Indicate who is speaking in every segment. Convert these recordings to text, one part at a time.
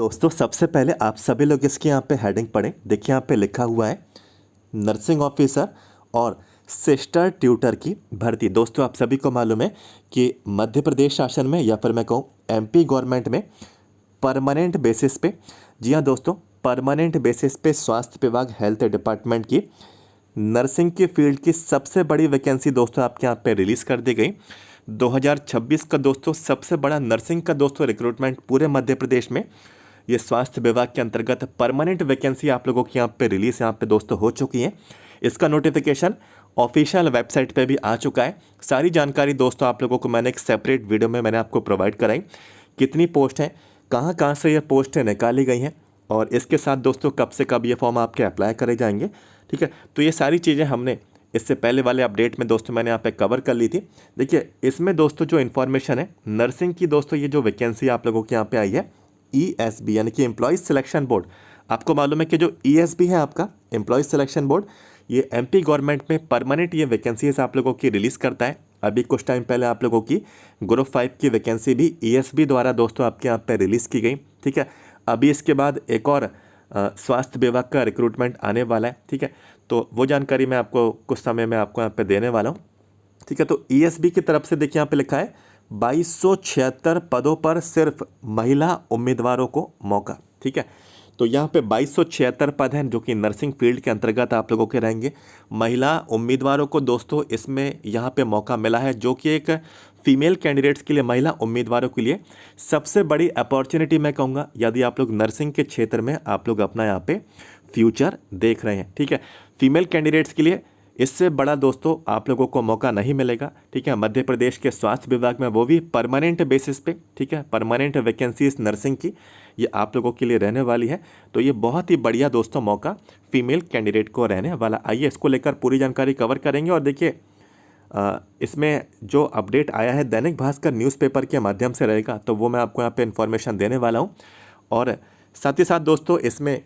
Speaker 1: दोस्तों सबसे पहले आप सभी लोग इसके यहाँ पे हेडिंग पढ़ें। देखिए यहाँ पे लिखा हुआ है नर्सिंग ऑफिसर और सिस्टर ट्यूटर की भर्ती। दोस्तों आप सभी को मालूम है कि मध्य प्रदेश शासन में या फिर मैं कहूँ एमपी गवर्नमेंट में परमानेंट बेसिस पे, जी हाँ दोस्तों, परमानेंट बेसिस पे स्वास्थ्य विभाग हेल्थ डिपार्टमेंट की नर्सिंग की फील्ड की सबसे बड़ी वैकेंसी दोस्तों आपके यहाँ पे रिलीज़ कर दी गई। 2026 का दोस्तों सबसे बड़ा नर्सिंग का दोस्तों रिक्रूटमेंट पूरे मध्य प्रदेश में ये स्वास्थ्य विभाग के अंतर्गत परमानेंट वैकेंसी आप लोगों की यहाँ पे रिलीज यहाँ पे दोस्तों हो चुकी है। इसका नोटिफिकेशन ऑफिशियल वेबसाइट पे भी आ चुका है। सारी जानकारी दोस्तों आप लोगों को मैंने एक सेपरेट वीडियो में मैंने आपको प्रोवाइड कराई। कितनी पोस्ट हैं, कहाँ कहाँ से ये पोस्टें निकाली गई हैं और इसके साथ दोस्तों कब से कब ये फॉर्म आपके अप्लाई करे जाएंगे। ठीक है, तो ये सारी चीज़ें हमने इससे पहले वाले अपडेट में दोस्तों मैंने यहाँ पे कवर कर ली थी। देखिए इसमें दोस्तों जो इन्फॉर्मेशन है नर्सिंग की, दोस्तों ये जो वैकेंसी आप लोगों के यहाँ पे आई है ESB यानी कि एम्प्लॉयज़ सिलेक्शन बोर्ड। आपको मालूम है कि जो ESB है आपका एम्प्लॉयज़ सिलेक्शन बोर्ड, ये एमपी गवर्नमेंट में परमानेंट ये वैकेंसीज आप लोगों की रिलीज़ करता है। अभी कुछ टाइम पहले आप लोगों की ग्रुप 5 की वैकेंसी भी ESB द्वारा दोस्तों आपके यहाँ पे रिलीज़ की गई। ठीक है, अभी इसके बाद एक और स्वास्थ्य विभाग का रिक्रूटमेंट आने वाला है। ठीक है, तो वो जानकारी मैं आपको कुछ समय में आपको यहाँ पे देने वाला हूँ। ठीक है, तो ESB की तरफ से देखिए यहाँ पे लिखा है 2276 पदों पर सिर्फ महिला उम्मीदवारों को मौका। ठीक है, तो यहाँ पे 2276 पद हैं जो कि नर्सिंग फील्ड के अंतर्गत आप लोगों के रहेंगे। महिला उम्मीदवारों को दोस्तों इसमें यहाँ पे मौका मिला है, जो कि एक फीमेल कैंडिडेट्स के लिए, महिला उम्मीदवारों के लिए सबसे बड़ी अपॉर्चुनिटी मैं कहूँगा, यदि आप लोग नर्सिंग के क्षेत्र में आप लोग अपना यहाँ पे फ्यूचर देख रहे हैं। ठीक है, फीमेल कैंडिडेट्स के लिए इससे बड़ा दोस्तों आप लोगों को मौका नहीं मिलेगा। ठीक है, मध्य प्रदेश के स्वास्थ्य विभाग में, वो भी परमानेंट बेसिस पे। ठीक है, परमानेंट वैकेंसीज नर्सिंग की ये आप लोगों के लिए रहने वाली है। तो ये बहुत ही बढ़िया दोस्तों मौका फीमेल कैंडिडेट को रहने वाला। आइए इसको लेकर पूरी जानकारी कवर करेंगे। और देखिए इसमें जो अपडेट आया है दैनिक भास्कर न्यूज़पेपर के माध्यम से रहेगा, तो वो मैं आपको यहाँ पे इन्फॉर्मेशन देने वाला हूँ। और साथ ही साथ दोस्तों इसमें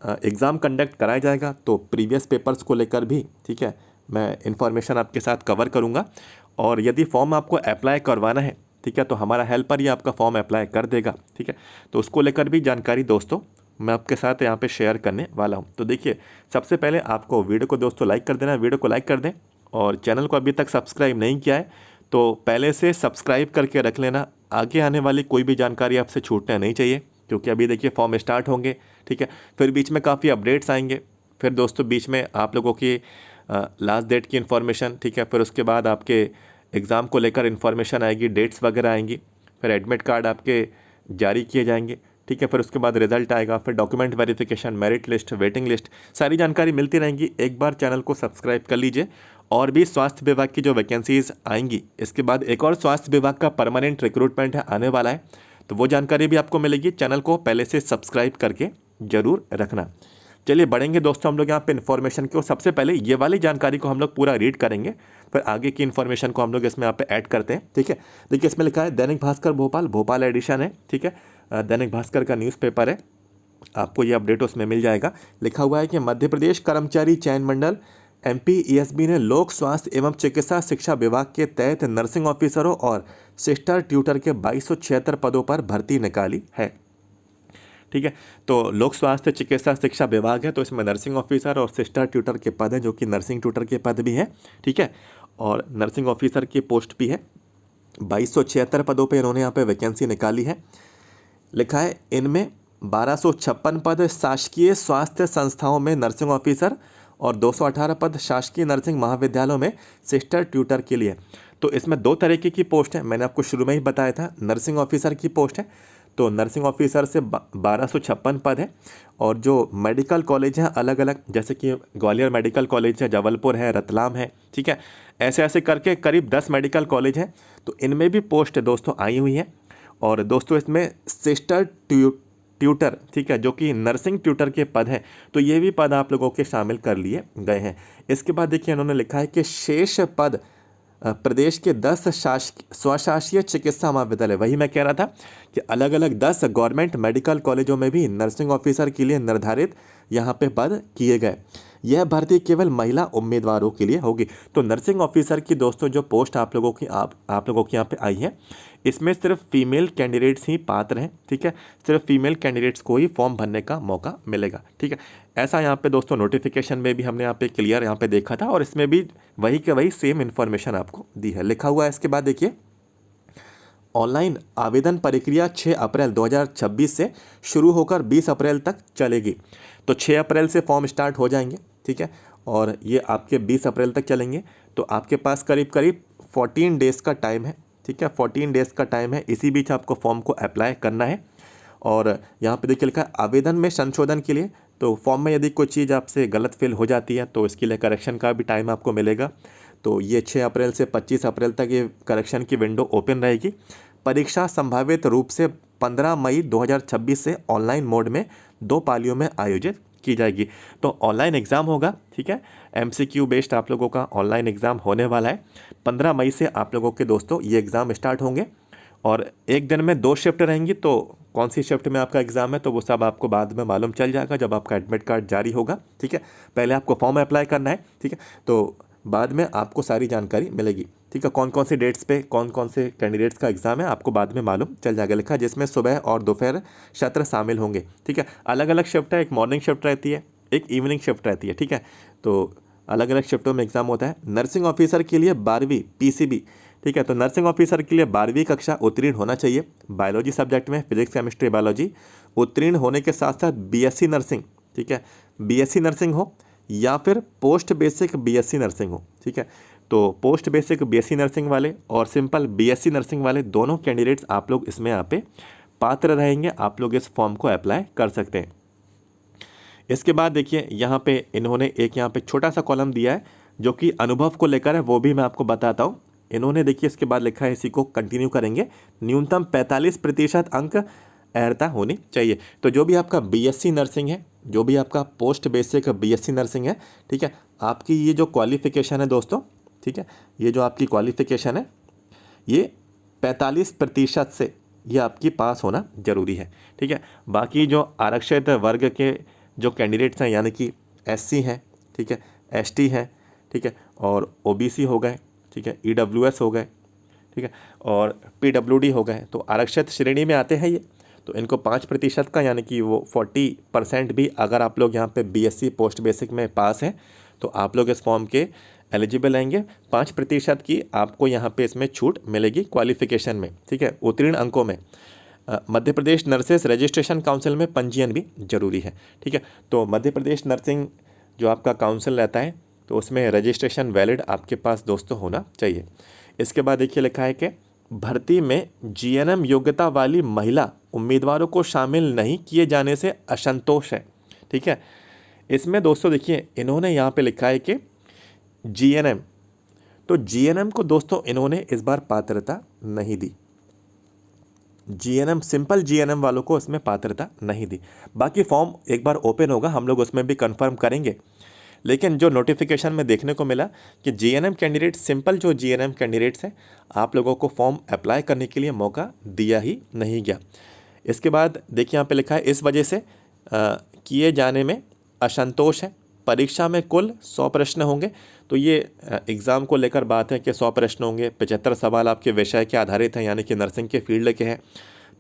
Speaker 1: एग्ज़ाम कंडक्ट कराया जाएगा, तो प्रीवियस पेपर्स को लेकर भी, ठीक है, मैं इन्फॉर्मेशन आपके साथ कवर करूंगा। और यदि फॉर्म आपको अप्लाई करवाना है, ठीक है, तो हमारा हेल्पर ही आपका फॉर्म अप्लाई कर देगा। ठीक है, तो उसको लेकर भी जानकारी दोस्तों मैं आपके साथ यहाँ पे शेयर करने वाला हूँ। तो देखिए सबसे पहले आपको वीडियो को दोस्तों लाइक कर देना, वीडियो को लाइक कर दें। और चैनल को अभी तक सब्सक्राइब नहीं किया है तो पहले से सब्सक्राइब करके रख लेना। आगे आने वाली कोई भी जानकारी आपसे छूटना नहीं चाहिए, क्योंकि अभी देखिए फॉर्म स्टार्ट होंगे। ठीक है, फिर बीच में काफ़ी अपडेट्स आएंगे, फिर दोस्तों बीच में आप लोगों की लास्ट डेट की इन्फॉर्मेशन, ठीक है, फिर उसके बाद आपके एग्ज़ाम को लेकर इन्फॉर्मेशन आएगी, डेट्स वगैरह आएंगी, फिर एडमिट कार्ड आपके जारी किए जाएंगे। ठीक है, फिर उसके बाद रिजल्ट आएगा, फिर document verification, merit list, waiting list, सारी जानकारी मिलती रहेंगी। एक बार चैनल को सब्सक्राइब कर लीजिए। और भी स्वास्थ्य विभाग की जो वैकेंसीज आएंगी, इसके बाद एक और स्वास्थ्य विभाग का परमानेंट रिक्रूटमेंट है आने वाला है, तो वो जानकारी भी आपको मिलेगी। चैनल को पहले से सब्सक्राइब करके जरूर रखना। चलिए बढ़ेंगे दोस्तों हम लोग यहाँ पे इन्फॉर्मेशन की। सबसे पहले ये वाली जानकारी को हम लोग पूरा रीड करेंगे, फिर आगे की इन्फॉर्मेशन को हम लोग इसमें यहाँ पे ऐड करते हैं। ठीक है, देखिए इसमें लिखा है दैनिक भास्कर भोपाल, भोपाल एडिशन है। ठीक है, दैनिक भास्कर का न्यूज़पेपर है, आपको ये अपडेट उसमें मिल जाएगा। लिखा हुआ है कि मध्य प्रदेश कर्मचारी चयन मंडल MP ESB ने लोक स्वास्थ्य एवं चिकित्सा शिक्षा विभाग के तहत नर्सिंग ऑफिसरों और सिस्टर ट्यूटर के 2276 पदों पर भर्ती निकाली है। ठीक है, तो लोक स्वास्थ्य चिकित्सा शिक्षा विभाग है, तो इसमें नर्सिंग ऑफिसर और सिस्टर ट्यूटर के पद हैं, जो कि नर्सिंग ट्यूटर के पद भी हैं। ठीक है, और नर्सिंग ऑफिसर की पोस्ट भी है। 2276 पदों पर इन्होंने यहाँ पे वैकेंसी निकाली है। लिखा है इनमें 1256 पद शासकीय स्वास्थ्य संस्थाओं में नर्सिंग ऑफिसर और 218 पद शासकीय नर्सिंग महाविद्यालयों में सिस्टर ट्यूटर के लिए। तो इसमें दो तरीके की पोस्ट है, मैंने आपको शुरू में ही बताया था। नर्सिंग ऑफिसर की पोस्ट है, तो नर्सिंग ऑफिसर से 1256 पद है। और जो मेडिकल कॉलेज हैं अलग अलग, जैसे कि ग्वालियर मेडिकल कॉलेज है, जबलपुर है, रतलाम है, ठीक है, ऐसे ऐसे करके करीब 10 मेडिकल कॉलेज हैं, तो इनमें भी पोस्ट दोस्तों आई हुई है। और दोस्तों इसमें सिस्टर ट्यूटर, ठीक है, जो कि नर्सिंग ट्यूटर के पद हैं, तो ये भी पद आप लोगों के शामिल कर लिए गए हैं। इसके बाद देखिए इन्होंने लिखा है कि शेष पद प्रदेश के 10 स्वशासीय चिकित्सा महाविद्यालय, वही मैं कह रहा था कि अलग अलग 10 गवर्नमेंट मेडिकल कॉलेजों में भी नर्सिंग ऑफिसर के लिए निर्धारित यहाँ पे पद किए गए। यह भर्ती केवल महिला उम्मीदवारों के लिए होगी। तो नर्सिंग ऑफिसर की दोस्तों जो पोस्ट आप लोगों की यहाँ पे आई है, इसमें सिर्फ फीमेल कैंडिडेट्स ही पात्र हैं, ठीक है, सिर्फ फीमेल कैंडिडेट्स को ही फॉर्म भरने का मौका मिलेगा, ठीक है। ऐसा यहाँ पे दोस्तों नोटिफिकेशन में भी हमने यहाँ पे क्लियर यहाँ पे देखा था और इसमें भी वही के वही सेम इन्फॉर्मेशन आपको दी है, लिखा हुआ है। इसके बाद देखिए ऑनलाइन आवेदन प्रक्रिया 6 अप्रैल 2026 से शुरू होकर 20 अप्रैल तक चलेगी। तो 6 अप्रैल से फॉर्म स्टार्ट हो जाएंगे, ठीक है, और ये आपके 20 अप्रैल तक चलेंगे। तो आपके पास करीब करीब 14 डेज़ का टाइम है, ठीक है, 14 डेज़ का टाइम है। इसी बीच आपको फॉर्म को अप्लाई करना है। और यहाँ पे देखिए लिखा है आवेदन में संशोधन के लिए। तो फॉर्म में यदि कोई चीज़ आपसे गलत फिल हो जाती है तो इसके लिए करेक्शन का भी टाइम आपको मिलेगा। तो ये 6 अप्रैल से 25 अप्रैल तक ये करेक्शन की विंडो ओपन रहेगी। परीक्षा संभावित रूप से 15 मई 2026 से ऑनलाइन मोड में 2 पालियों में आयोजित की जाएगी। तो ऑनलाइन एग्ज़ाम होगा, ठीक है, MCQ बेस्ड आप लोगों का ऑनलाइन एग्ज़ाम होने वाला है। 15 मई से आप लोगों के दोस्तों ये एग्ज़ाम स्टार्ट होंगे और एक दिन में 2 शिफ्ट रहेंगी। तो कौन सी शिफ्ट में आपका एग्ज़ाम है तो वो सब आपको बाद में मालूम चल जाएगा जब आपका एडमिट कार्ड जारी होगा, ठीक है। पहले आपको फॉर्म अप्लाई करना है, ठीक है, तो बाद में आपको सारी जानकारी मिलेगी, ठीक है। कौन कौन सी डेट्स पे कौन कौन से कैंडिडेट्स का एग्ज़ाम है आपको बाद में मालूम चल जाएगा, लिखा जिसमें सुबह और दोपहर सत्र शामिल होंगे, ठीक है। अलग अलग शिफ्ट है, एक मॉर्निंग शिफ्ट रहती है, एक इवनिंग शिफ्ट रहती है, ठीक है। तो अलग अलग शिफ्टों में एग्ज़ाम होता है। नर्सिंग ऑफिसर के लिए 12वीं PCB, ठीक है, तो नर्सिंग ऑफिसर के लिए 12वीं कक्षा उत्तीर्ण होना चाहिए बायोलॉजी सब्जेक्ट में, फिजिक्स केमिस्ट्री बायोलॉजी उत्तीर्ण होने के साथ साथ BSc नर्सिंग, ठीक है, BSc नर्सिंग हो या फिर पोस्ट बेसिक BSc नर्सिंग हो, ठीक है। तो पोस्ट बेसिक BSc नर्सिंग वाले और सिंपल BSc नर्सिंग वाले दोनों कैंडिडेट्स आप लोग इसमें यहाँ पे पात्र रहेंगे, आप लोग इस फॉर्म को अप्लाई कर सकते हैं। इसके बाद देखिए यहाँ पे इन्होंने एक यहाँ पे छोटा सा कॉलम दिया है जो कि अनुभव को लेकर है, वो भी मैं आपको बताता हूँ। इन्होंने देखिए इसके बाद लिखा है, इसी को कंटिन्यू करेंगे, न्यूनतम 45% अंक अर्हता होनी चाहिए। तो जो भी आपका BSc नर्सिंग है, जो भी आपका पोस्ट बेसिक BSc नर्सिंग है, ठीक है, आपकी ये जो क्वालिफ़िकेशन है दोस्तों, ठीक है, ये जो आपकी क्वालिफ़िकेशन है ये 45% से ये आपकी पास होना ज़रूरी है, ठीक है। बाकी जो आरक्षित वर्ग के जो कैंडिडेट्स हैं यानी कि SC हैं, ठीक है, ST हैं, ठीक है, और OBC हो गए, ठीक है, EWS हो गए, ठीक है, और PWD हो गए, तो आरक्षित श्रेणी में आते हैं ये। तो इनको 5% का यानी कि वो 40% भी अगर आप लोग यहाँ पे BSc पोस्ट बेसिक में पास हैं तो आप लोग इस फॉर्म के एलिजिबल रहेंगे। 5% की आपको यहाँ पे इसमें छूट मिलेगी क्वालिफिकेशन में, ठीक है, उत्तीर्ण अंकों में। Madhya Pradesh nurses registration council में पंजीयन भी जरूरी है, ठीक है। तो मध्य प्रदेश नर्सिंग जो आपका काउंसिल रहता है तो उसमें रजिस्ट्रेशन वैलिड आपके पास दोस्तों होना चाहिए। इसके बाद देखिए लिखा है कि भर्ती में GNM योग्यता वाली महिला उम्मीदवारों को शामिल नहीं किए जाने से असंतोष है, ठीक है। इसमें दोस्तों देखिए इन्होंने यहाँ पे लिखा है कि GNM, तो GNM को दोस्तों इन्होंने इस बार पात्रता नहीं दी, GNM सिंपल GNM वालों को इसमें पात्रता नहीं दी। बाकी फॉर्म एक बार ओपन होगा, हम लोग उसमें भी कंफर्म करेंगे। लेकिन जो नोटिफिकेशन में देखने को मिला कि GNM कैंडिडेट, सिंपल जो GNM कैंडिडेट्स हैं आप लोगों को फॉर्म अप्लाई करने के लिए मौका दिया ही नहीं गया। इसके बाद देखिए यहाँ पे लिखा है इस वजह से किए जाने में असंतोष है। परीक्षा में कुल 100 प्रश्न होंगे। तो ये एग्ज़ाम को लेकर बात है कि 100 प्रश्न होंगे। 75 सवाल आपके विषय के आधारित हैं यानी कि नर्सिंग के फील्ड के हैं।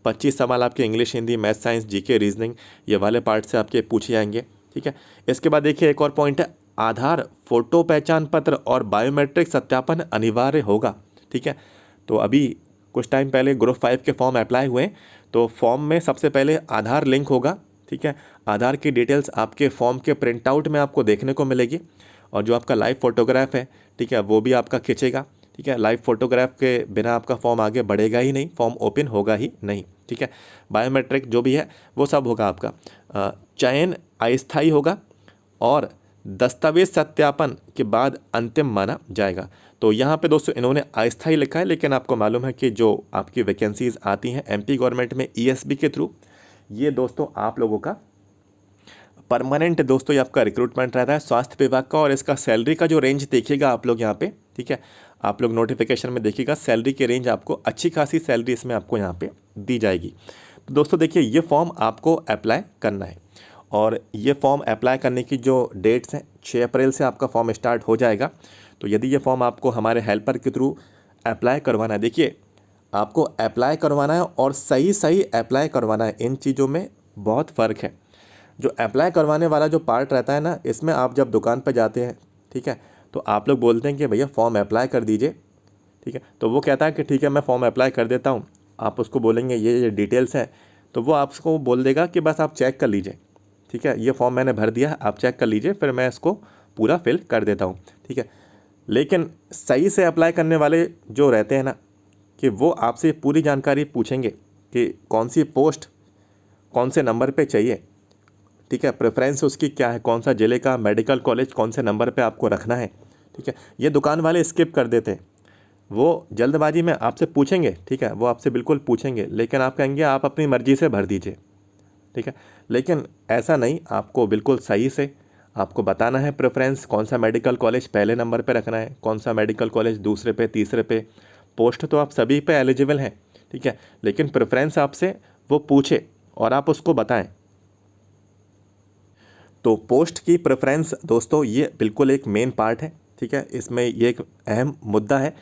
Speaker 1: 25 सवाल आपके English, Hindi, math, science, GK, reasoning ये वाले पार्ट से आपके पूछे जाएंगे, ठीक है। इसके बाद देखिए एक और पॉइंट है, आधार, फोटो पहचान पत्र और बायोमेट्रिक सत्यापन अनिवार्य होगा, ठीक है। तो अभी कुछ टाइम पहले ग्रुप 5 के फॉर्म अप्लाई हुए, तो फॉर्म में सबसे पहले आधार लिंक होगा, ठीक है। आधार की डिटेल्स आपके फॉर्म के प्रिंट आउट में आपको देखने को मिलेगी और जो आपका लाइव फोटोग्राफ है, ठीक है, वो भी आपका खींचेगा, ठीक है। लाइव फोटोग्राफ के बिना आपका फॉर्म आगे बढ़ेगा ही नहीं, फॉर्म ओपन होगा ही नहीं, ठीक है। बायोमेट्रिक जो भी है वो सब होगा आपका। चयन अस्थायी होगा और दस्तावेज सत्यापन के बाद अंतिम माना जाएगा। तो यहाँ पे दोस्तों इन्होंने अस्थायी लिखा है, लेकिन आपको मालूम है कि जो आपकी वैकेंसीज आती हैं MP गवर्नमेंट में ESB के थ्रू, ये दोस्तों आप लोगों का परमानेंट दोस्तों ये आपका रिक्रूटमेंट रहता है स्वास्थ्य विभाग का। और इसका सैलरी का जो रेंज देखिएगा आप लोग यहाँ पे, ठीक है, आप लोग नोटिफिकेशन में देखिएगा सैलरी की रेंज आपको अच्छी खासी सैलरी इसमें आपको यहाँ पे दी जाएगी। तो दोस्तों देखिए ये फॉर्म आपको अप्लाई करना है और ये फॉर्म अप्लाई करने की जो डेट्स हैं 6 अप्रैल से आपका फॉर्म स्टार्ट हो जाएगा। तो यदि ये फॉर्म आपको हमारे हेल्पर के थ्रू अप्लाई करवाना है, देखिए आपको अप्लाई करवाना है और सही सही अप्लाई करवाना है। इन चीज़ों में बहुत फ़र्क है। जो अप्लाई करवाने वाला जो पार्ट रहता है ना, इसमें आप जब दुकान पर जाते हैं, ठीक है, तो आप लोग बोलते हैं कि भैया फॉर्म अप्लाई कर दीजिए, ठीक है, तो वो कहता है कि ठीक है मैं फॉर्म अप्लाई कर देता हूँ। आप उसको बोलेंगे ये डिटेल्स है, तो वो आपको बोल देगा कि बस आप चेक कर लीजिए, ठीक है, ये फॉर्म मैंने भर दिया, आप चेक कर लीजिए, फिर मैं इसको पूरा फिल कर देता हूँ, ठीक है। लेकिन सही से अप्लाई करने वाले जो रहते हैं ना, कि वो आपसे पूरी जानकारी पूछेंगे कि कौन सी पोस्ट कौन से नंबर पे चाहिए, ठीक है, प्रेफरेंस उसकी क्या है, कौन सा ज़िले का मेडिकल कॉलेज कौन से नंबर पे आपको रखना है, ठीक है। ये दुकान वाले स्किप कर देते हैं, वो जल्दबाजी में आपसे पूछेंगे, ठीक है, वो आपसे बिल्कुल पूछेंगे, लेकिन आप कहेंगे आप अपनी मर्ज़ी से भर दीजिए, ठीक है। लेकिन ऐसा नहीं, आपको बिल्कुल सही से आपको बताना है प्रेफरेंस, कौन सा मेडिकल कॉलेज पहले नंबर पे रखना है, कौन सा मेडिकल कॉलेज दूसरे पे, तीसरे पे। पोस्ट तो आप सभी पे एलिजिबल हैं, ठीक है, लेकिन प्रेफरेंस आपसे वो पूछे और आप उसको बताएं। तो पोस्ट की प्रेफरेंस दोस्तों ये बिल्कुल एक मेन पार्ट है, ठीक है, इसमें ये एक अहम मुद्दा है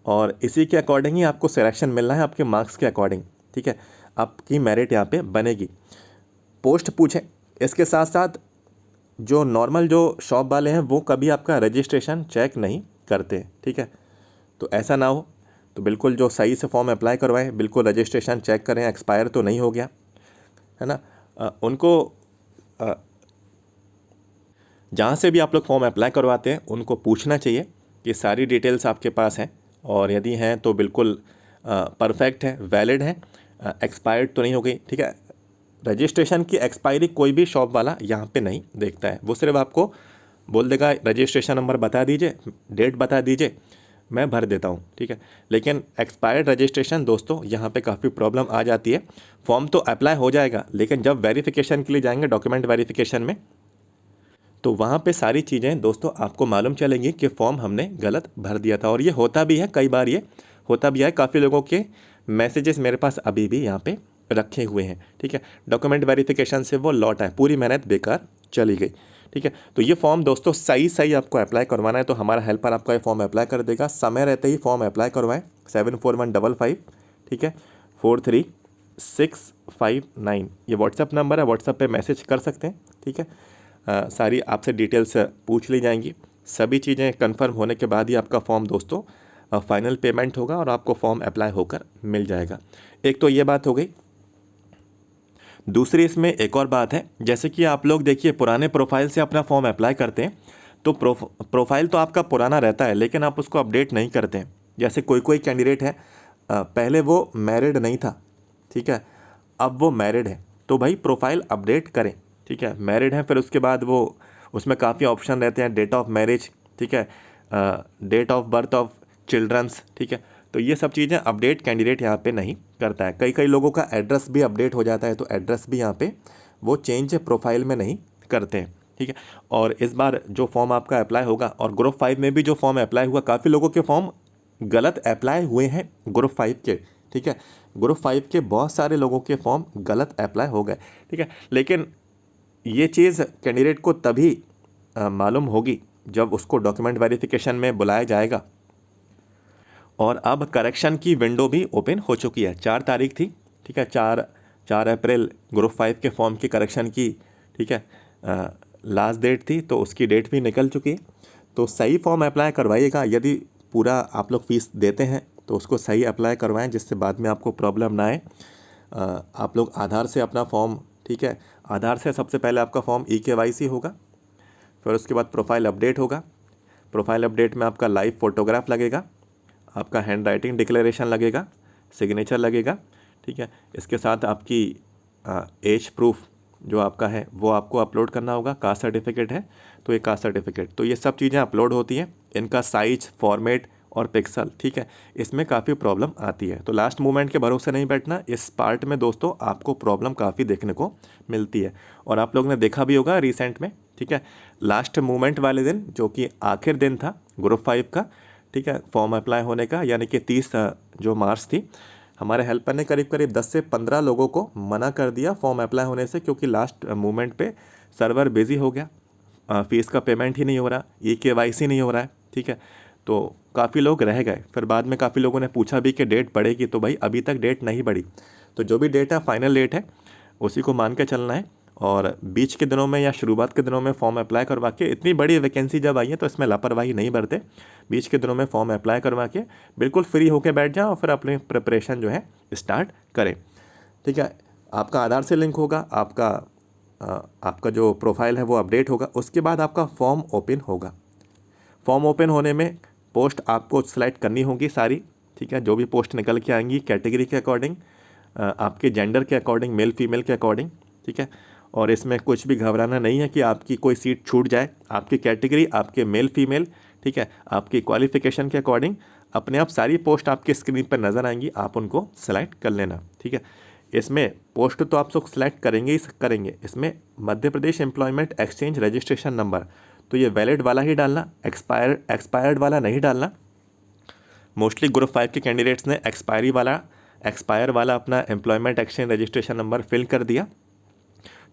Speaker 1: और इसी के अकॉर्डिंग ही आपको सिलेक्शन मिलना है, आपके मार्क्स के अकॉर्डिंग, ठीक है, आपकी मेरिट यहाँ पे बनेगी। पोस्ट पूछें, इसके साथ साथ जो नॉर्मल जो शॉप वाले हैं वो कभी आपका रजिस्ट्रेशन चेक नहीं करते, ठीक है, तो ऐसा ना हो, तो बिल्कुल जो सही से फॉर्म अप्लाई करवाएं, बिल्कुल रजिस्ट्रेशन चेक करें, एक्सपायर तो नहीं हो गया है ना। उनको जहाँ से भी आप लोग फॉर्म अप्लाई करवाते हैं उनको पूछना चाहिए कि सारी डिटेल्स आपके पास हैं, और यदि हैं तो बिल्कुल परफेक्ट है, वैलिड है, एक्सपायर्ड तो नहीं हो गई, ठीक है। रजिस्ट्रेशन की एक्सपायरी कोई भी शॉप वाला यहाँ पे नहीं देखता है, वो सिर्फ आपको बोल देगा रजिस्ट्रेशन नंबर बता दीजिए, डेट बता दीजिए, मैं भर देता हूँ, ठीक है। लेकिन एक्सपायर्ड रजिस्ट्रेशन दोस्तों यहाँ पे काफ़ी प्रॉब्लम आ जाती है। फॉर्म तो अप्लाई हो जाएगा, लेकिन जब वेरिफिकेशन के लिए जाएंगे डॉक्यूमेंट वेरिफिकेशन में, तो वहाँ पे सारी चीज़ें दोस्तों आपको मालूम चलेंगी कि फॉर्म हमने गलत भर दिया था। और ये होता भी है, कई बार ये होता भी है, काफ़ी लोगों के मैसेजेस मेरे पास अभी भी यहाँ पे रखे हुए हैं, ठीक है। डॉक्यूमेंट वेरिफिकेशन से वो लौट आए, पूरी मेहनत बेकार चली गई, ठीक है। तो ये फॉर्म दोस्तों सही सही आपको अप्लाई करवाना है, तो हमारा हेल्पर आपका ये फॉर्म अप्लाई कर देगा। समय रहते ही फॉर्म अप्लाई करवाएं, 741555, ठीक है, 43659, ये व्हाट्सअप नंबर है, व्हाट्सअप पे मैसेज कर सकते हैं, ठीक है। सारी आपसे डिटेल्स पूछ ली जाएंगी। सभी चीज़ें कंफर्म होने के बाद ही आपका फॉर्म दोस्तों फाइनल पेमेंट होगा और आपको फॉर्म अप्लाई होकर मिल जाएगा। एक तो ये बात हो गई। दूसरी इसमें एक और बात है, जैसे कि आप लोग देखिए पुराने प्रोफाइल से अपना फॉर्म अप्लाई करते हैं, तो प्रोफाइल तो आपका पुराना रहता है, लेकिन आप उसको अपडेट नहीं करते हैं। जैसे कोई कोई कैंडिडेट है, पहले वो मैरिड नहीं था, ठीक है, अब वो मैरिड है, तो भाई प्रोफाइल अपडेट करें, ठीक है। मैरिड है, फिर उसके बाद वो उसमें काफ़ी ऑप्शन रहते हैं, डेट ऑफ मैरिज, ठीक है, date of birth of childrens, ठीक है, तो ये सब चीज़ें अपडेट कैंडिडेट यहाँ पे नहीं करता है। कई कई लोगों का एड्रेस भी अपडेट हो जाता है, तो एड्रेस भी यहाँ पे वो चेंज प्रोफाइल में नहीं करते हैं, ठीक है। और इस बार जो फॉर्म आपका अप्लाई होगा, और ग्रुप 5 में भी जो फॉर्म अप्लाई हुआ, काफ़ी लोगों के फॉर्म गलत अप्लाई हुए हैं ग्रुप 5 के, ठीक है। ग्रुप 5 के बहुत सारे लोगों के फॉर्म गलत अप्लाई हो गए, ठीक है। लेकिन ये चीज़ कैंडिडेट को तभी मालूम होगी जब उसको डॉक्यूमेंट वेरिफिकेशन में बुलाया जाएगा। और अब करेक्शन की विंडो भी ओपन हो चुकी है, 4 तारीख थी, ठीक है, 4 अप्रैल ग्रुप 5 के फॉर्म की करेक्शन की, ठीक है, लास्ट डेट थी, तो उसकी डेट भी निकल चुकी है। तो सही फॉर्म अप्लाई करवाइएगा। यदि पूरा आप लोग फीस देते हैं तो उसको सही अप्लाई करवाएं, जिससे बाद में आपको प्रॉब्लम ना आए। आप लोग आधार से अपना फॉर्म, ठीक है, आधार से सबसे पहले आपका फॉर्म EKYC होगा, फिर उसके बाद प्रोफाइल अपडेट होगा। प्रोफाइल अपडेट में आपका लाइव फ़ोटोग्राफ लगेगा, आपका हैंड राइटिंग डिक्लेरेशन लगेगा, सिग्नेचर लगेगा, ठीक है। इसके साथ आपकी एज प्रूफ जो आपका है वो आपको अपलोड करना होगा। कास्ट सर्टिफिकेट है तो ये कास्ट सर्टिफिकेट, तो ये सब चीज़ें अपलोड होती हैं। इनका साइज, फॉर्मेट और पिक्सल, ठीक है, इसमें काफ़ी प्रॉब्लम आती है, तो लास्ट मोमेंट के भरोसे नहीं बैठना। इस पार्ट में दोस्तों आपको प्रॉब्लम काफ़ी देखने को मिलती है, और आप लोग ने देखा भी होगा रिसेंट में, ठीक है, लास्ट मोमेंट वाले दिन जो कि आखिर दिन था ग्रुप 5 का, ठीक है, फॉर्म अप्लाई होने का, यानी कि 30 जो मार्च थी, हमारे हेल्पर ने करीब करीब 10 से 15 लोगों को मना कर दिया फॉर्म अप्लाई होने से, क्योंकि लास्ट मोमेंट पे सर्वर बिजी हो गया, फीस का पेमेंट ही नहीं हो रहा, EKYC नहीं हो रहा है, ठीक है। तो काफ़ी लोग रह गए। फिर बाद में काफ़ी लोगों ने पूछा भी कि डेट बढ़ेगी, तो भाई अभी तक डेट नहीं बढ़ी। तो जो भी डेट है फाइनल डेट है, उसी को मान के चलना है। और बीच के दिनों में या शुरुआत के दिनों में फॉर्म अप्लाई करवा के, इतनी बड़ी वैकेंसी जब आई है तो इसमें लापरवाही नहीं बरते। बीच के दिनों में फॉर्म अप्लाई करवा के बिल्कुल फ्री होके बैठ जाओ और फिर अपनी प्रिपरेशन जो है स्टार्ट करें। ठीक है, आपका आधार से लिंक होगा, आपका जो प्रोफाइल है वो अपडेट होगा। उसके बाद आपका फॉर्म ओपन होगा। फॉर्म ओपन होने में पोस्ट आपको सेलेक्ट करनी होगी सारी। ठीक है, जो भी पोस्ट निकल के आएंगी कैटेगरी के अकॉर्डिंग, आपके जेंडर के अकॉर्डिंग, मेल फीमेल के अकॉर्डिंग। ठीक है, और इसमें कुछ भी घबराना नहीं है कि आपकी कोई सीट छूट जाए। आपकी कैटेगरी, आपके मेल फीमेल, ठीक है, आपकी क्वालिफिकेशन के अकॉर्डिंग अपने आप सारी पोस्ट आपकी स्क्रीन पर नज़र आएंगी, आप उनको सेलेक्ट कर लेना। ठीक है, इसमें पोस्ट तो आप लोग सेलेक्ट करेंगे ही करेंगे। इसमें Madhya Pradesh employment exchange registration number, तो ये वैलिड वाला ही डालना, एक्सपायर्ड वाला नहीं डालना। मोस्टली ग्रुप 5 के कैंडिडेट्स ने एक्सपायर वाला अपना employment exchange registration number fill कर दिया,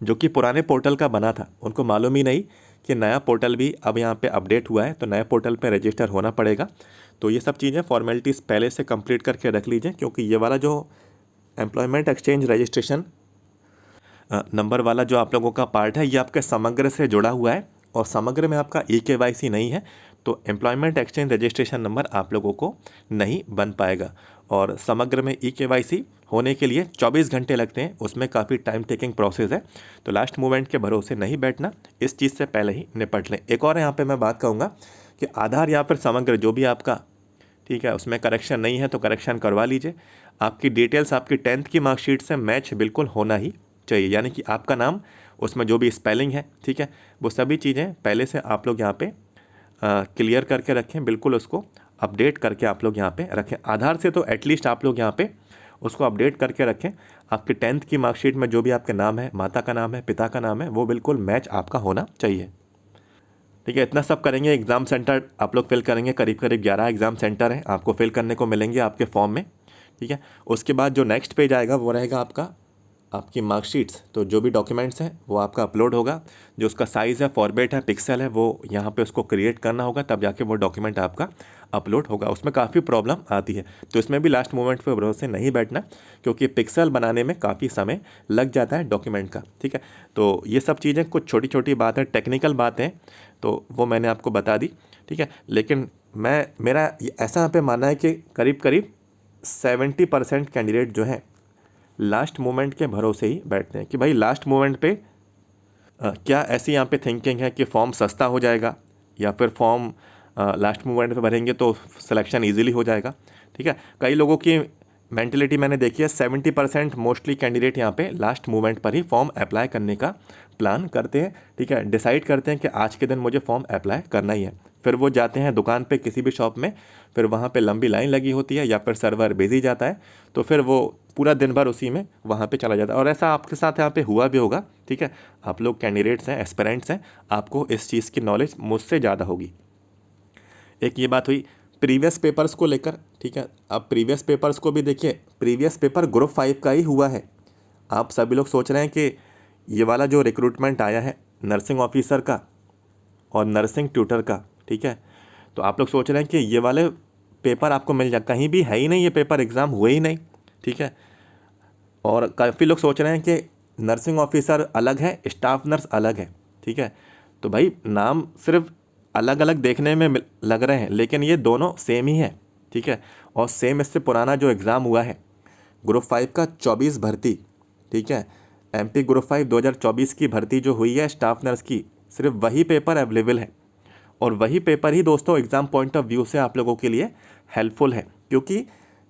Speaker 1: जो कि पुराने पोर्टल का बना था। उनको मालूम ही नहीं कि नया पोर्टल भी अब यहाँ पे अपडेट हुआ है, तो नए पोर्टल पे रजिस्टर होना पड़ेगा। तो ये सब चीज़ें फॉर्मेलिटीज़ पहले से कंप्लीट करके रख लीजिए, क्योंकि ये वाला जो एम्प्लॉयमेंट एक्सचेंज रजिस्ट्रेशन नंबर वाला जो आप लोगों का पार्ट है, ये आपके समग्र से जुड़ा हुआ है, और समग्र में आपका KYC नहीं है, तो एम्प्लॉयमेंट एक्सचेंज रजिस्ट्रेशन नंबर आप लोगों को नहीं बन पाएगा। और समग्र में KYC होने के लिए 24 घंटे लगते हैं, उसमें काफ़ी टाइम टेकिंग प्रोसेस है। तो लास्ट मोमेंट के भरोसे नहीं बैठना, इस चीज़ से पहले ही निपट लें। एक और यहाँ पे मैं बात कहूँगा कि आधार या फिर समग्र जो भी आपका, ठीक है, उसमें करेक्शन नहीं है तो करेक्शन करवा लीजिए। आपकी डिटेल्स आपकी 10th की मार्कशीट से मैच बिल्कुल होना ही चाहिए, यानी कि आपका नाम, उसमें जो भी स्पेलिंग है, ठीक है, वो सभी चीज़ें पहले से आप लोग यहाँ पे क्लियर करके रखें, बिल्कुल उसको अपडेट करके आप लोग यहाँ पे रखें। आधार से तो एटलीस्ट आप लोग यहाँ पे उसको अपडेट करके रखें। आपकी 10th की मार्कशीट में जो भी आपके नाम है, माता का नाम है, पिता का नाम है, वो बिल्कुल मैच आपका होना चाहिए। ठीक है, इतना सब करेंगे। एग्ज़ाम सेंटर आप लोग फिल करेंगे, करीब करीब 11 एग्ज़ाम सेंटर हैं आपको फिल करने को मिलेंगे आपके फॉर्म में। ठीक है, उसके बाद जो नेक्स्ट पेज आएगा वो रहेगा आपकी मार्कशीट्स। तो जो भी डॉक्यूमेंट्स हैं वो आपका अपलोड होगा, जो उसका साइज़ है, फॉर्मेट है, पिक्सल है, वो यहाँ पे उसको क्रिएट करना होगा, तब जाके वो डॉक्यूमेंट आपका अपलोड होगा। उसमें काफ़ी प्रॉब्लम आती है, तो इसमें भी लास्ट मोमेंट पे भरोसे नहीं बैठना, क्योंकि पिक्सल बनाने में काफ़ी समय लग जाता है डॉक्यूमेंट का। ठीक है, तो ये सब चीज़ें कुछ छोटी छोटी बातें, टेक्निकल बातें, तो वो मैंने आपको बता दी। ठीक है, लेकिन मेरा ऐसा यहाँ पे मानना है कि करीब करीब 70% कैंडिडेट जो हैं लास्ट मोमेंट के भरोसे ही बैठते हैं कि भाई लास्ट मोमेंट पे क्या ऐसी यहाँ पे थिंकिंग है कि फॉर्म सस्ता हो जाएगा, या फिर फॉर्म लास्ट मोमेंट पे भरेंगे तो सिलेक्शन इजीली हो जाएगा। ठीक है, कई लोगों की मेंटलिटी मैंने देखी है, 70% मोस्टली कैंडिडेट यहाँ पे लास्ट मोमेंट पर ही फॉर्म अप्लाई करने का प्लान करते हैं। ठीक है, डिसाइड करते हैं कि आज के दिन मुझे फॉर्म अप्लाई करना ही है। फिर वो जाते हैं दुकान पे किसी भी शॉप में, फिर वहाँ पे लंबी लाइन लगी होती है, या फिर सर्वर बिजी जाता है, तो फिर वो पूरा दिन भर उसी में वहाँ पे चला जाता है। और ऐसा आपके साथ यहाँ पे हुआ भी होगा। ठीक है, आप लोग कैंडिडेट्स हैं, एस्पिरेंट्स हैं, आपको इस चीज़ की नॉलेज मुझसे ज़्यादा होगी। एक ये बात हुई प्रीवियस पेपर्स को लेकर। ठीक है, अब प्रीवियस पेपर्स को भी देखिए, प्रीवियस पेपर ग्रुप 5 का ही हुआ है। आप सभी लोग सोच रहे हैं कि ये वाला जो रिक्रूटमेंट आया है नर्सिंग ऑफिसर का और नर्सिंग ट्यूटर का, ठीक है, तो आप लोग सोच रहे हैं कि ये वाले पेपर आपको मिल जाए, कहीं भी है ही नहीं, ये पेपर एग्ज़ाम हुए ही नहीं। ठीक है, और काफ़ी लोग सोच रहे हैं कि नर्सिंग ऑफिसर अलग है, स्टाफ नर्स अलग है। ठीक है, तो भाई नाम सिर्फ अलग अलग देखने में लग रहे हैं, लेकिन ये दोनों सेम ही है। ठीक है, और सेम इससे पुराना जो एग्ज़ाम हुआ है ग्रुप 5 का 24 भर्ती, ठीक है, MP ग्रुप 5 2024 की भर्ती जो हुई है स्टाफ नर्स की, सिर्फ वही पेपर अवेलेबल है। और वही पेपर ही दोस्तों एग्ज़ाम पॉइंट ऑफ व्यू से आप लोगों के लिए हेल्पफुल है, क्योंकि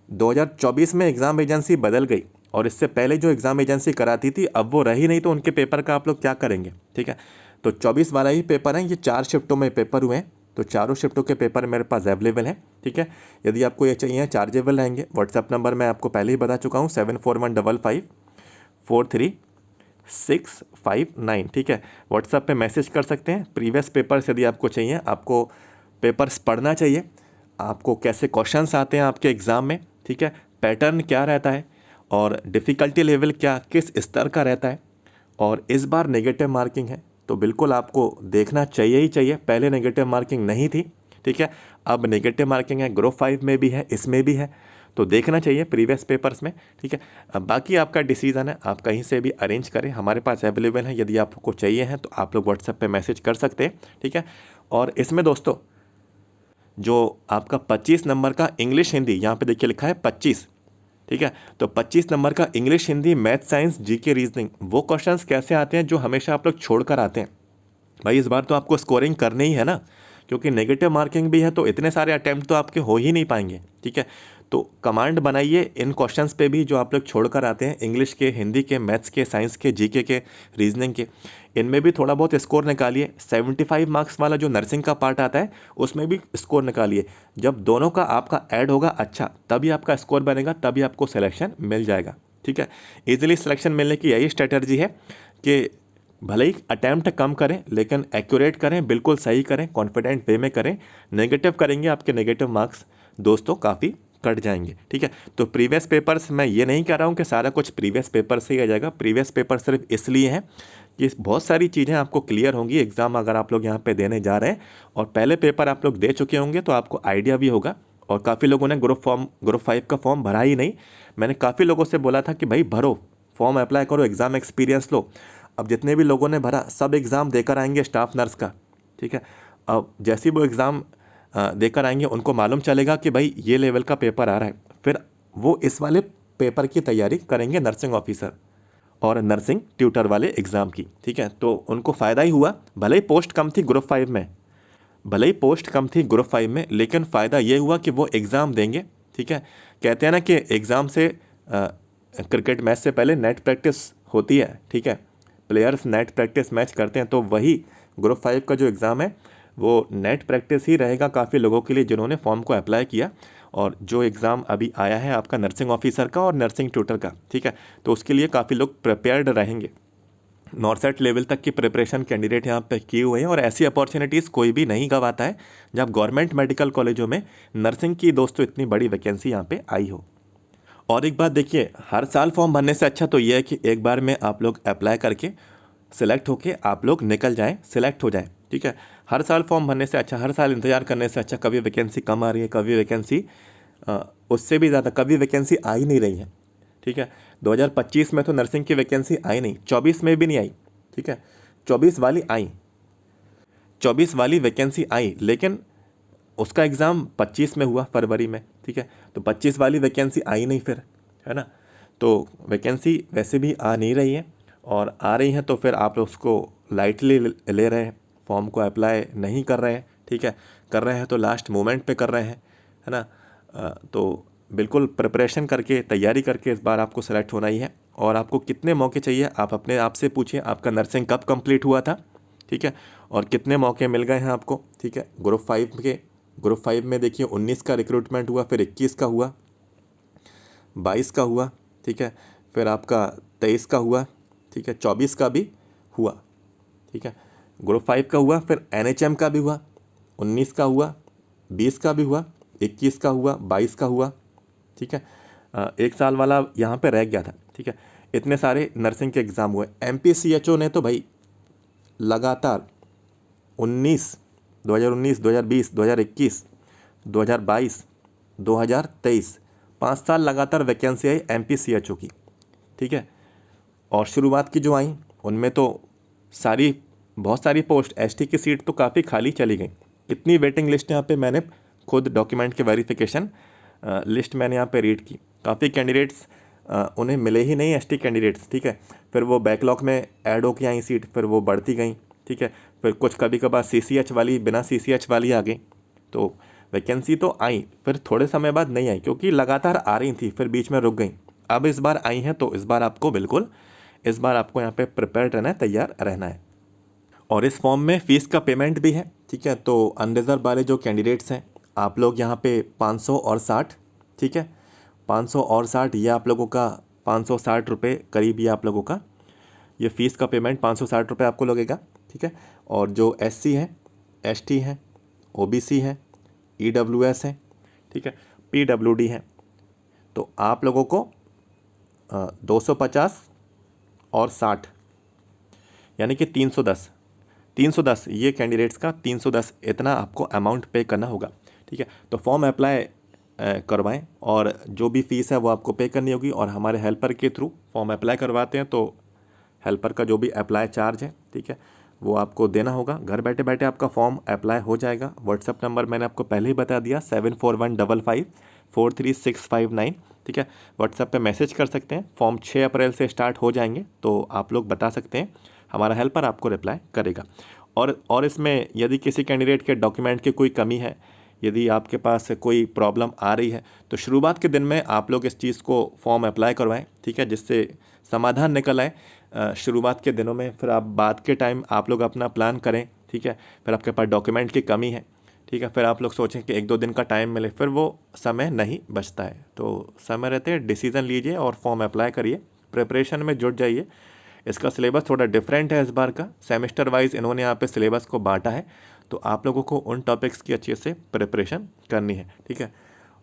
Speaker 1: 2024 में एग्ज़ाम एजेंसी बदल गई, और इससे पहले जो एग्ज़ाम एजेंसी कराती थी अब वो रही नहीं, तो उनके पेपर का आप लोग क्या करेंगे। ठीक है, तो 24 वाला ही पेपर है, ये 4 शिफ्टों में पेपर हुए हैं, तो चारों शिफ्टों के पेपर मेरे पास अवेलेबल हैं। ठीक है, यदि आपको ये चाहिए चार्जेबल रहेंगे। व्हाट्सएप नंबर मैं आपको पहले ही बता चुका हूँ, 7415543659। ठीक है, व्हाट्सएप पे मैसेज कर सकते हैं। प्रीवियस पेपर्स यदि आपको चाहिए, आपको पेपर्स पढ़ना चाहिए, आपको कैसे क्वेश्चंस आते हैं आपके एग्ज़ाम में, ठीक है, पैटर्न क्या रहता है, और डिफ़िकल्टी लेवल क्या किस स्तर का रहता है, और इस बार नेगेटिव मार्किंग है तो बिल्कुल आपको देखना चाहिए ही चाहिए। पहले नेगेटिव मार्किंग नहीं थी, ठीक है। अब नेगेटिव मार्किंग है, ग्रुप 5 में भी है, इसमें भी है, तो देखना चाहिए प्रीवियस पेपर्स में, ठीक है। अब बाकी आपका डिसीजन है, आप कहीं से भी अरेंज करें, हमारे पास अवेलेबल है, यदि आपको चाहिए है तो आप लोग व्हाट्सएप पे मैसेज कर सकते हैं, ठीक है। और इसमें दोस्तों जो आपका 25 नंबर का इंग्लिश हिंदी, यहाँ पे देखिए लिखा है 25, ठीक है। तो 25 नंबर का English Hindi math science GK reasoning, वो क्वेश्चंस कैसे आते हैं जो हमेशा आप लोग छोड़कर आते हैं। भाई इस बार तो आपको स्कोरिंग करनी ही है ना, क्योंकि नेगेटिव मार्किंग भी है, तो इतने सारे अटैम्प्ट तो आपके हो ही नहीं पाएंगे, ठीक है। तो कमांड बनाइए इन क्वेश्चंस पे भी जो आप लोग छोड़कर आते हैं, इंग्लिश के, हिंदी के, मैथ्स के, साइंस के, जीके के, रीजनिंग के, इनमें भी थोड़ा बहुत स्कोर निकालिए। 75 मार्क्स वाला जो नर्सिंग का पार्ट आता है उसमें भी स्कोर निकालिए। जब दोनों का आपका ऐड होगा अच्छा, तभी आपका स्कोर बनेगा, तभी आपको सिलेक्शन मिल जाएगा, ठीक है। ईजिली सिलेक्शन मिलने की यही स्ट्रेटजी है कि भले ही अटैम्प्ट कम करें लेकिन एक्यूरेट करें, बिल्कुल सही करें, कॉन्फिडेंट वे में करें। नेगेटिव करेंगे आपके नेगेटिव मार्क्स दोस्तों काफ़ी कट जाएंगे, ठीक है। तो प्रीवियस पेपर्स, मैं ये नहीं कह रहा हूँ कि सारा कुछ प्रीवियस पेपर से ही आ जाएगा। प्रीवियस पेपर सिर्फ इसलिए है कि बहुत सारी चीज़ें आपको क्लियर होंगी एग्जाम अगर आप लोग यहाँ पे देने जा रहे हैं, और पहले पेपर आप लोग दे चुके होंगे तो आपको आइडिया भी होगा। और काफ़ी लोगों ने ग्रुप 5 का फॉर्म भरा ही नहीं। मैंने काफ़ी लोगों से बोला था कि भाई भरो, फॉर्म अप्लाई करो, एग्ज़ाम एक्सपीरियंस लो। अब जितने भी लोगों ने भरा सब एग्ज़ाम देकर आएंगे स्टाफ नर्स का, ठीक है। अब जैसे ही वो एग्ज़ाम देकर आएंगे उनको मालूम चलेगा कि भाई ये लेवल का पेपर आ रहा है, फिर वो इस वाले पेपर की तैयारी करेंगे, नर्सिंग ऑफिसर और नर्सिंग ट्यूटर वाले एग्ज़ाम की, ठीक है। तो उनको फ़ायदा ही हुआ, भले ही पोस्ट कम थी ग्रुप 5 में, भले ही पोस्ट कम थी ग्रुप 5 में, लेकिन फ़ायदा ये हुआ कि वो एग्ज़ाम देंगे, ठीक है। कहते हैं ना कि एग्ज़ाम से क्रिकेट मैच से पहले नेट प्रैक्टिस होती है, ठीक है। प्लेयर्स नेट प्रैक्टिस मैच करते हैं, तो वही ग्रुप 5 का जो एग्ज़ाम है वो नेट प्रैक्टिस ही रहेगा काफ़ी लोगों के लिए जिन्होंने फॉर्म को अप्लाई किया। और जो एग्ज़ाम अभी आया है आपका नर्सिंग ऑफिसर का और नर्सिंग ट्यूटर का, ठीक है, तो उसके लिए काफ़ी लोग प्रिपेयर्ड रहेंगे। नॉर्सेट लेवल तक की प्रिपरेशन कैंडिडेट यहाँ पे किए हुए हैं, और ऐसी अपॉर्चुनिटीज़ कोई भी नहीं गवाता है जब गवर्नमेंट मेडिकल कॉलेजों में नर्सिंग की दोस्तों इतनी बड़ी वैकेंसी यहाँ पे आई हो। और एक बात देखिए, हर साल फॉर्म भरने से अच्छा तो ये है कि एक बार में आप लोग अप्लाई करके सिलेक्ट होके आप लोग निकल जाएं, सिलेक्ट हो जाएं, ठीक है। हर साल फॉर्म भरने से अच्छा, हर साल इंतजार करने से अच्छा, कभी वैकेंसी कम आ रही है, कभी वैकेंसी उससे भी ज़्यादा, कभी वैकेंसी आ ही नहीं रही है, ठीक है। 2025 में तो नर्सिंग की वैकेंसी आई नहीं, 24 में भी नहीं आई, ठीक है। 24 वाली आई, 24 वाली वैकेंसी आई, लेकिन उसका एग्ज़ाम 25 में हुआ फरवरी में, ठीक है। तो 25 वाली वैकेंसी आई नहीं फिर, है ना। तो वैकेंसी वैसे भी आ नहीं रही है, और आ रही हैं तो फिर आप उसको लाइटली ले रहे हैं, फॉर्म को अप्लाई नहीं कर रहे हैं, ठीक है। कर रहे हैं तो लास्ट मोमेंट पे कर रहे हैं, है ना। तो बिल्कुल प्रिपरेशन करके, तैयारी करके इस बार आपको सेलेक्ट होना ही है। और आपको कितने मौके चाहिए आप अपने आप से पूछिए, आपका नर्सिंग कब कंप्लीट हुआ था, ठीक है, और कितने मौके मिल गए हैं आपको, ठीक है। ग्रुप 5 में देखिए 19 का रिक्रूटमेंट हुआ, फिर 21 का हुआ, 22 का हुआ, ठीक है, फिर आपका 23 का हुआ, ठीक है, 24 का भी हुआ, ठीक है। ग्रुप 5 का हुआ, फिर NHM का भी हुआ, 19 का हुआ, 20 का भी हुआ, 21 का हुआ, 22 का हुआ, ठीक है। एक साल वाला यहाँ पे रह गया था, ठीक है। इतने सारे नर्सिंग के एग्ज़ाम हुए। MPCHO ने तो भाई लगातार 19, 2019, 2020, 2021, 2022, 2023, 5 साल लगातार वैकेंसी आई MPCHO की, ठीक है। और शुरुआत की जो आई उनमें तो बहुत सारी पोस्ट, ST की सीट तो काफ़ी खाली चली गई। इतनी वेटिंग लिस्ट यहाँ पे मैंने खुद डॉक्यूमेंट के वेरिफिकेशन लिस्ट मैंने यहाँ पे रीड की, काफ़ी कैंडिडेट्स उन्हें मिले ही नहीं, ST कैंडिडेट्स, ठीक है। फिर वो बैकलॉग में ऐड होके आई सीट, फिर वो बढ़ती गई, ठीक है। फिर कुछ कभी कभार CCH वाली, बिना CCH वाली आ गई, तो वैकेंसी तो आई, फिर थोड़े समय बाद नहीं आई, क्योंकि लगातार आ रही थी, फिर बीच में रुक गई। अब इस बार आई हैं, तो इस बार आपको यहाँ पे प्रिपेयर्ड रहना है, तैयार रहना है। और इस फॉर्म में फ़ीस का पेमेंट भी है, ठीक है। तो अनरिजर्व वाले जो कैंडिडेट्स हैं, आप लोग यहाँ पे 500 और 60, ठीक है, 500 और 60, ये आप लोगों का 560 रुपये करीब, ये आप लोगों का ये फ़ीस का पेमेंट 560 रुपये आपको लगेगा, ठीक है। और जो SC है, ST है, OBC है, EWS है, ठीक है, PWD है, तो आप लोगों को 250 और 60 यानी कि 310 310 ये कैंडिडेट्स का 310 इतना आपको अमाउंट पे करना होगा। ठीक है, तो फॉर्म अप्लाई करवाएं और जो भी फ़ीस है वो आपको पे करनी होगी, और हमारे हेल्पर के थ्रू फॉर्म अप्लाई करवाते हैं तो हेल्पर का जो भी अप्लाई चार्ज है, ठीक है, वो आपको देना होगा। घर बैठे बैठे आपका फॉर्म अप्लाई हो जाएगा। व्हाट्सअप नंबर मैंने आपको पहले ही बता दिया, 7415543659। ठीक है, व्हाट्सएप पे मैसेज कर सकते हैं। फॉर्म 6 अप्रैल से स्टार्ट हो जाएंगे, तो आप लोग बता सकते हैं, हमारा हेल्पर आपको रिप्लाई करेगा। और इसमें यदि किसी कैंडिडेट के डॉक्यूमेंट की कोई कमी है, यदि आपके पास कोई प्रॉब्लम आ रही है, तो शुरुआत के दिन में आप लोग इस चीज़ को फॉर्म अप्लाई करवाएं, ठीक है, जिससे समाधान निकल आए शुरुआत के दिनों में। फिर आप बाद के टाइम आप लोग अपना प्लान करें, ठीक है, फिर आपके पास डॉक्यूमेंट की कमी है, ठीक है, फिर आप लोग सोचें कि 1-2 दिन का टाइम मिले, फिर वो समय नहीं बचता है। तो समय रहते डिसीज़न लीजिए और फॉर्म अप्लाई करिए, प्रिपरेशन में जुट जाइए। इसका सिलेबस थोड़ा डिफरेंट है इस बार का, सेमेस्टर वाइज इन्होंने यहाँ पे सिलेबस को बांटा है, तो आप लोगों को उन टॉपिक्स की अच्छे से प्रिपरेशन करनी है। ठीक है,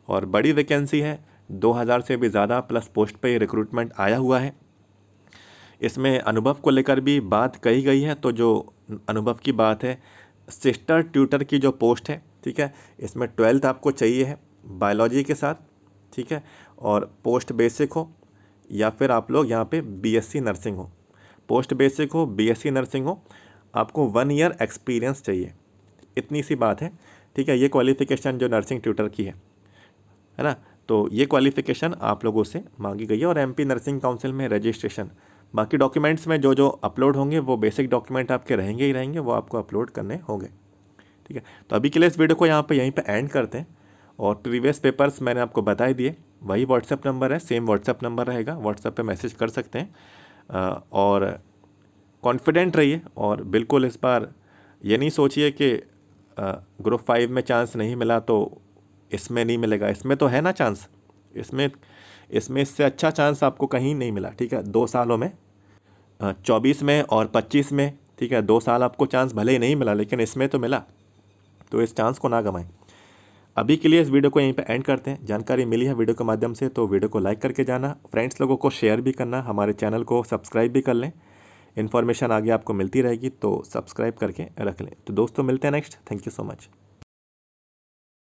Speaker 1: और बड़ी वैकेंसी है, 2000 से भी ज़्यादा प्लस पोस्ट पे रिक्रूटमेंट आया हुआ है। इसमें अनुभव को लेकर भी बात कही गई है, तो जो अनुभव की बात है, सिस्टर ट्यूटर की जो पोस्ट है, ठीक है, इसमें 12th आपको चाहिए है बायोलॉजी के साथ, ठीक है, और पोस्ट बेसिक हो या फिर आप लोग यहाँ पे बीएससी नर्सिंग हो। पोस्ट बेसिक हो, बीएससी नर्सिंग हो, आपको 1 ईयर एक्सपीरियंस चाहिए, इतनी सी बात है। ठीक है, ये क्वालिफ़िकेशन जो नर्सिंग ट्यूटर की है ना, तो ये क्वालिफ़िकेशन आप लोगों से मांगी गई है, और एमपी नर्सिंग काउंसिल में रजिस्ट्रेशन। बाकी डॉक्यूमेंट्स में जो जो अपलोड होंगे वो बेसिक डॉक्यूमेंट आपके रहेंगे ही रहेंगे, वो आपको अपलोड करने होंगे। ठीक है, तो अभी के लिए इस वीडियो को यहीं पे एंड करते हैं, और प्रीवियस पेपर्स मैंने आपको बता ही दिए। वही व्हाट्सएप नंबर है, सेम व्हाट्सएप नंबर रहेगा, व्हाट्सएप पे मैसेज कर सकते हैं। और कॉन्फिडेंट रहिए, और बिल्कुल इस बार ये नहीं सोचिए कि ग्रुप 5 में चांस नहीं मिला तो इसमें नहीं मिलेगा। इसमें तो है ना चांस, इसमें इससे अच्छा चांस आपको कहीं नहीं मिला। ठीक है, 2 सालों में 24 में और 25 में, ठीक है, 2 साल आपको चांस भले ही नहीं मिला, लेकिन इसमें तो मिला, तो इस चांस को ना गंवाएं। अभी के लिए इस वीडियो को यहीं पे एंड करते हैं। जानकारी मिली है वीडियो के माध्यम से, तो वीडियो को लाइक करके जाना, फ्रेंड्स लोगों को शेयर भी करना, हमारे चैनल को सब्सक्राइब भी कर लें। इन्फॉर्मेशन आगे आपको मिलती रहेगी, तो सब्सक्राइब करके रख लें। तो दोस्तों मिलते हैं next. Thank you so much.